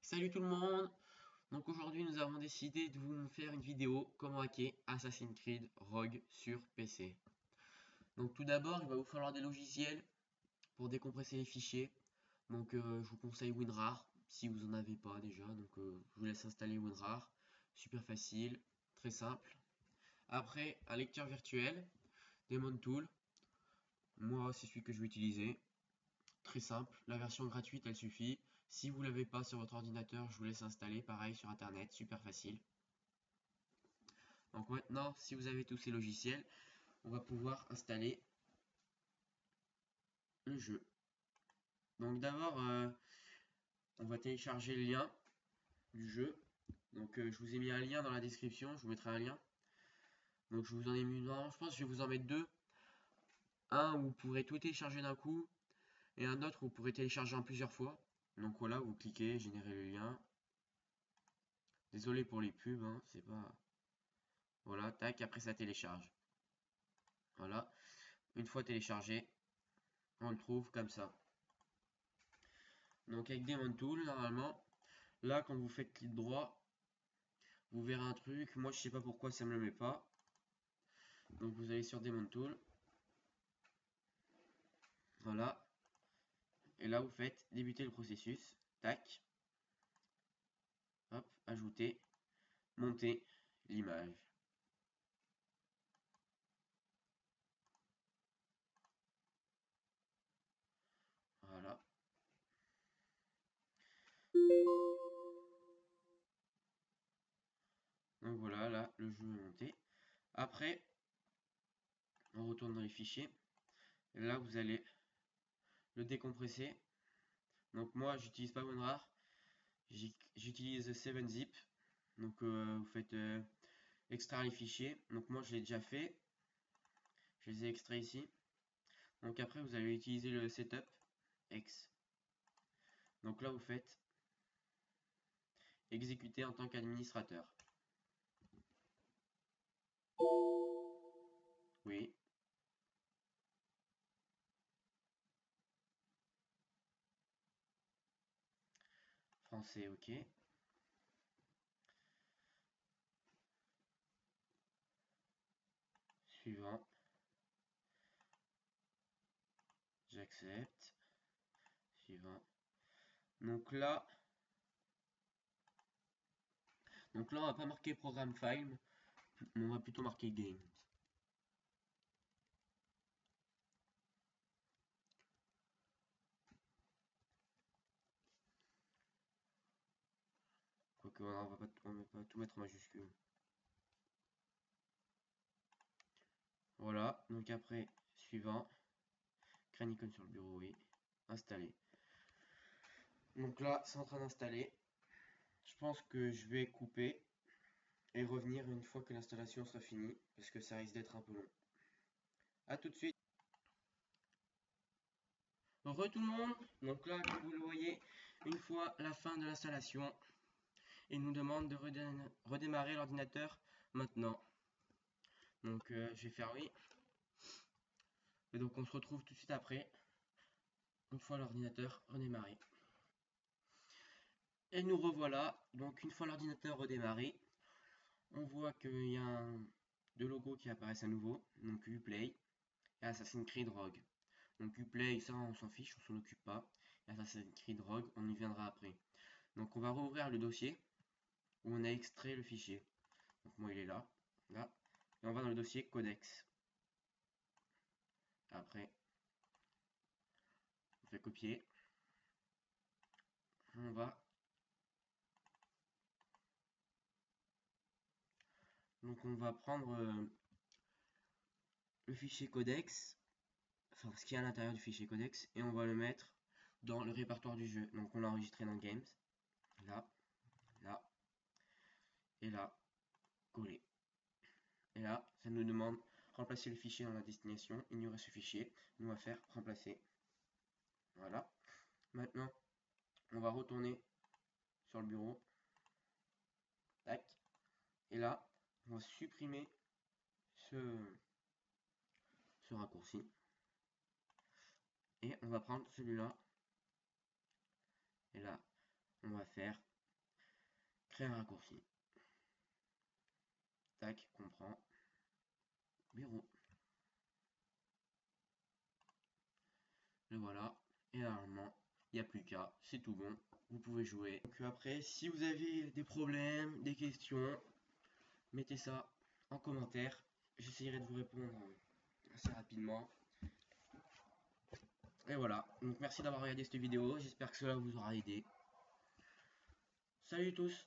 Salut tout le monde. Donc aujourd'hui nous avons décidé de vous faire une vidéo comment hacker Assassin's Creed Rogue sur PC. Donc tout d'abord il va vous falloir des logiciels pour décompresser les fichiers. Donc je vous conseille WinRAR si vous en avez pas déjà. Donc je vous laisse installer WinRAR. Super facile, très simple. Après un lecteur virtuel, Daemon Tool. Moi c'est celui que je vais utiliser. Très simple, la version gratuite elle suffit. Si vous l'avez pas sur votre ordinateur, je vous laisse installer, pareil sur internet, super facile. Donc maintenant, si vous avez tous ces logiciels, on va pouvoir installer le jeu. Donc d'abord, on va télécharger le lien du jeu. Donc je vous ai mis un lien dans la description, je vous mettrai un lien. Donc je vous en ai mis un, je pense que je vais vous en mettre deux. Un où vous pourrez tout télécharger d'un coup, et un autre où vous pourrez télécharger en plusieurs fois. Donc voilà, vous cliquez, générer le lien. Désolé pour les pubs, hein, c'est pas... Voilà, tac, après ça télécharge. Voilà, une fois téléchargé, on le trouve comme ça. Donc avec Daemon Tool, normalement, là quand vous faites clic droit, vous verrez un truc. Moi je sais pas pourquoi ça me le met pas. Donc vous allez sur Daemon Tool. Voilà. Et là vous faites débuter le processus. Tac. Hop, ajouter, monter l'image. Voilà. Donc voilà, là le jeu est monté. Après, on retourne dans les fichiers. Et là vous allez le décompresser. Donc moi j'utilise pas WinRAR, j'utilise 7-zip. Donc vous faites extraire les fichiers. Donc moi je l'ai déjà fait. Je les ai extraits ici. Donc après vous allez utiliser le setup X. Donc là vous faites exécuter en tant qu'administrateur. Oui. Français, ok. Suivant. J'accepte. Suivant. Donc là on va pas marquer programme file, mais on va plutôt marquer games. Quoique on va pas tout mettre en majuscule. Voilà, donc après, suivant. Créer une icône sur le bureau, oui. Installer. Donc là, c'est en train d'installer. Je pense que je vais couper et revenir une fois que l'installation sera finie, parce que ça risque d'être un peu long. A tout de suite. Re tout le monde. Donc là, comme vous le voyez, une fois la fin de l'installation, il nous demande de redémarrer l'ordinateur maintenant. Donc je vais faire oui. Et donc on se retrouve tout de suite après, une fois l'ordinateur redémarré. Et nous revoilà. Donc une fois l'ordinateur redémarré, on voit qu'il y a deux logos qui apparaissent à nouveau. Donc Uplay et Assassin's Creed Rogue. Donc Uplay, ça on s'en fiche, on s'en occupe pas. Et Assassin's Creed Rogue, on y viendra après. Donc on va rouvrir le dossier où on a extrait le fichier. Donc moi il est là, là. Et on va dans le dossier codex. Après, on fait copier. On va. Donc on va prendre le fichier codex, enfin ce qui est à l'intérieur du fichier codex, et on va le mettre dans le répertoire du jeu. Donc on l'a enregistré dans Games, là, là, et là, coller. Et là, ça nous demande remplacer le fichier dans la destination, ignorer ce fichier, nous va faire remplacer. Voilà. Maintenant, on va retourner sur le bureau. Tac. Et là, on va supprimer ce raccourci. Et on va prendre celui-là. Et là, on va faire créer un raccourci. Tac, qu'on prend. Bureau. Et voilà. Et normalement, il n'y a plus qu'à. C'est tout bon. Vous pouvez jouer. Donc après, si vous avez des problèmes, des questions, mettez ça en commentaire. J'essaierai de vous répondre assez rapidement. Et voilà. Donc merci d'avoir regardé cette vidéo. J'espère que cela vous aura aidé. Salut tous!